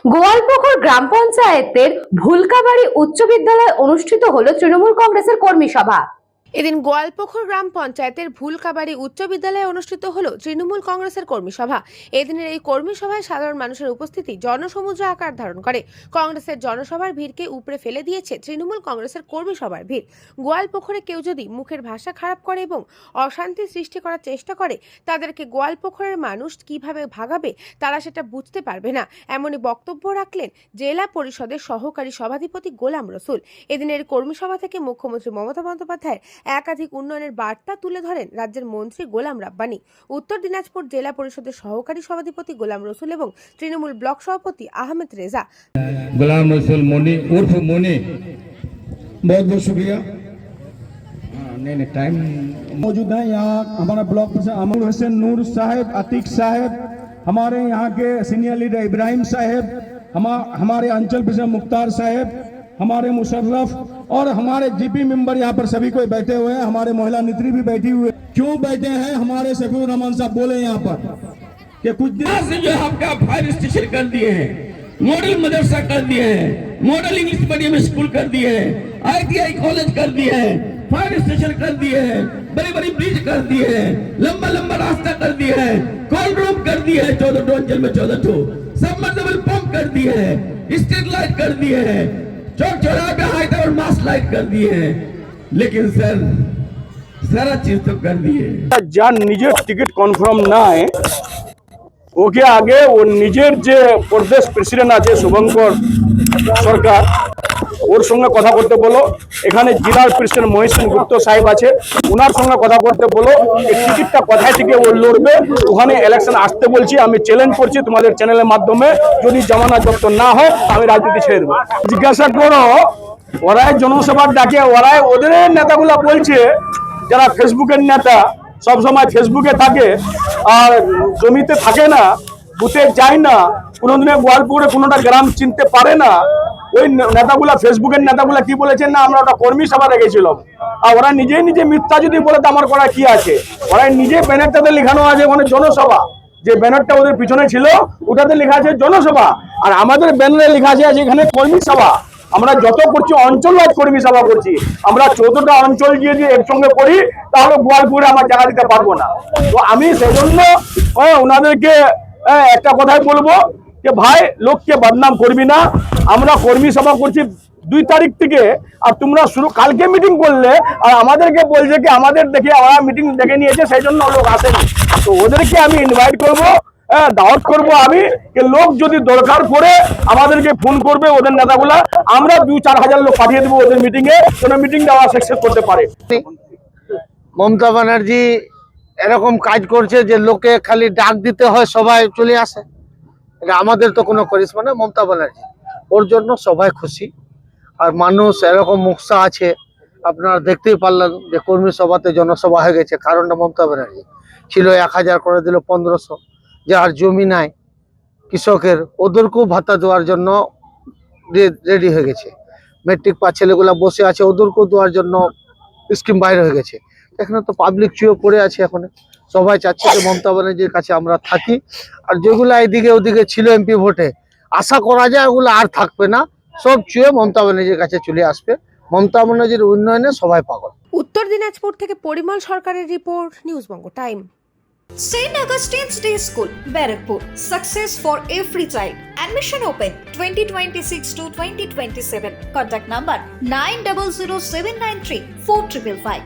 গোয়ালপুকুর গ্রাম পঞ্চায়েতের ভুলকাবাড়ি উচ্চ বিদ্যালয়ে অনুষ্ঠিত হলো তৃণমূল কংগ্রেসের কর্মী সভা। এদিন গোয়ালপুকুর গ্রাম পঞ্চায়েতের ভুলকাবাড়ি উচ্চ বিদ্যালয়ে অনুষ্ঠিত হলো তৃণমূল কংগ্রেসের কর্মী সভা। এদিনের এই কর্মী সভায় সাধারণ মানুষের উপস্থিতি জনসমুদ্র আকার ধারণ করে। কংগ্রেসের জনসভার ভিড়কে উপড়ে ফেলে দিয়েছে তৃণমূল কংগ্রেসের কর্মী সভার ভিড়। গোয়ালপুকুরে কেউ যদি মুখের ভাষা খারাপ করে এবং অশান্তি সৃষ্টি করার চেষ্টা করে, তাদেরকে গোয়ালপুকুরের মানুষ কিভাবে ভাগাবে তারা সেটা বুঝতে পারবে না, এমনই বক্তব্য রাখলেন জেলা পরিষদের সহকারী সভাধিপতি গোলাম রসুল। এদিনের কর্মী সভা থেকে মুখ্যমন্ত্রী মমতা বন্দ্যোপাধ্যায়ের একাধিক উন্নয়নের বার্তা তুলে ধরেন রাজ্যের মন্ত্রী গোলাম রাব্বানি। উত্তর দিনাজপুর জেলা পরিষদের সহকারী সভাধিপতি গোলাম রসুল এবং তৃণমূল ব্লক সভাপতি আহমেদ রেজা। গোলাম রসুল মনি उर्फ मोनी, बहुत बहुत शुक्रिया। नहीं टाइम मौजूद है। यहाँ हमारा ब्लॉक अमर हुसैन नूर साहब, अतीक साहब, हमारे यहाँ के सीनियर लीडर इब्राहिम साहब, हमारे अंचल प्रेसिडेंट मुख्तार साहब, हमारे मुशर्रफ और हमारे जीपी मेंबर यहाँ पर सभी कोई बैठे हुए हैं। हमारे महिला नेत्री भी बैठी हुई है। क्यों बैठे हैं? हमारे सफीउर रहमान साहब बोले यहाँ पर कि कुछ दिन से जो आपका फायर स्टेशन कर दिए हैं, मॉडल मदरसा कर दिए हैं, मॉडल इंग्लिश मीडियम स्कूल कर दिए हैं, ITI कॉलेज कर दिए हैं, फायर स्टेशन कर दिए हैं, बड़े बड़े ब्रिज कर दिए हैं, लंबा लंबा रास्ता कर दिए हैं, कोल्ड रूम कर दिए हैं 14 अंचल में 14 ठो, सबमर्सिबल पंप कर दिए हैं, स्ट्रीट लाइट कर दिए हैं, चौक चौराहे पे हाई और मास लाइट कर दिए हैं। लेकिन सर सारा चीज तो कर दिए। যার নিজের টিকিট কনফার্ম নাই, ওকে আগে ও নিজের যে প্রদেশ প্রেসিডেন্ট আছে শুভঙ্কর সরকার, ওর সঙ্গে কথা করতে বলো। এখানে জেলার প্রেসিডেন্ট মহেশন গুপ্ত সাহেব আছে, ওনার সঙ্গে কথা করতে বলো। এই টিকিটটা কোথায় থেকে ও লড়বে, ওখানে ইলেকশন আসতে বলছি। আমি চ্যালেঞ্জ করছি তোমাদের চ্যানেলের মাধ্যমে, যদি জামানা জব্দ না হয় আমি রাজনীতি ছেড়ে দেবো। জিজ্ঞাসা করো, ওরাই জনসভার ডাকে, ওরাই ওদের নেতাগুলা বলছে, যারা ফেসবুকের নেতা সব সময় ফেসবুকে থাকে আর জমিতে থাকে না, বুথে যায় না, কোনোদিনে গোয়ালপুরে কোনোটা গ্রাম চিনতে পারে না। ওই নেতাগুলা ফেসবুকের নেতাগুলা কি বলেছেন না, আমরা ওটা কর্মী সভা রেখেছিলাম। আর ওরা নিজেই নিজে মিথ্যা যদি বলে তো আমার করা কি আছে? ওরা নিজে ব্যানারটাতে লেখানো আছে ওখানে জনসভা, যে ব্যানারটা ওদের পিছনে ছিল ওটাতে লেখা আছে জনসভা, আর আমাদের ব্যানারে লেখা আছে এখানে কর্মী সভা। আমরা যত করছি অঞ্চলওয়াইজ কর্মী সভা করছি। আমরা 14টা অঞ্চল গিয়ে যদি একসঙ্গে করি তাহলে গোয়ালপুরে আমার জায়গা দিতে পারবো না। তো আমি সেজন্য ওনাদেরকে একটা কথাই বলবো যে ভাই, লোককে বদনাম করবি না। আমরা কর্মী সভা করছি 2 তারিখ থেকে, আর তোমরা শুরু কালকে মিটিং করলে আর আমাদেরকে বলছে কি আমাদের দেখে ওরা মিটিং ডেকে নিয়েছে সেই জন্য লোক আসেনি। তো ওদেরকে আমি ইনভাইট করবো, দাওয়াত করবো আমি, লোক যদি দরকার পড়ে আমাদেরকে ফোন করবে ওদের নেতাগুলা, আমরা 2-4 হাজার লোক পাঠিয়ে দেবো ওদের মিটিং এ, যেন মিটিং দেওয়া সাকসেস করতে পারে। মমতা ব্যানার্জি এরকম কাজ করছে যে লোকে খালি ডাক দিতে হয় সবাই চলে আসে। এটা আমাদের তো কোনো করিশ্মা না, মমতা ব্যানার্জি, ওর জন্য সবাই খুশি। আর মানুষ এরকম মুখসা আছে, আপনারা দেখতেই পারলেন যে কর্মী সভাতে জনসভা হয়ে গেছে। কারণটা মমতা ব্যানার্জি ছিল 1000 করে দিল 1500। যার জমি নাই কৃষকের, ওদেরকেও ভাতা দেওয়ার জন্য রেডি হয়ে গেছে। মেট্রিক পাস ছেলেগুলা বসে আছে, ওদেরকেও দেওয়ার জন্য স্কিম বাইরে হয়ে গেছে। এখানে তো পাবলিক চুয়ে পড়ে আছে। এখন সবাই চাচ্ছে যে মমতা ব্যানার্জির কাছে আমরা থাকি। আর যেগুলো এদিকে ওদিকে ছিল এমপি ভোটে, আশা করা যায় ওগুলো আর থাকবে না, সব চুয়ে মমতা ব্যানার্জির কাছে চলে আসবে। মমতা ব্যানার্জির উন্নয়নে সবাই পাগল। উত্তর দিনাজপুর থেকে পরিমল সরকারের রিপোর্ট, নিউজবঙ্গ time. St. Augustine's Day School, Barakpur. Success for every child. Admission open 2026 to 2027. Contact number 900793 4555.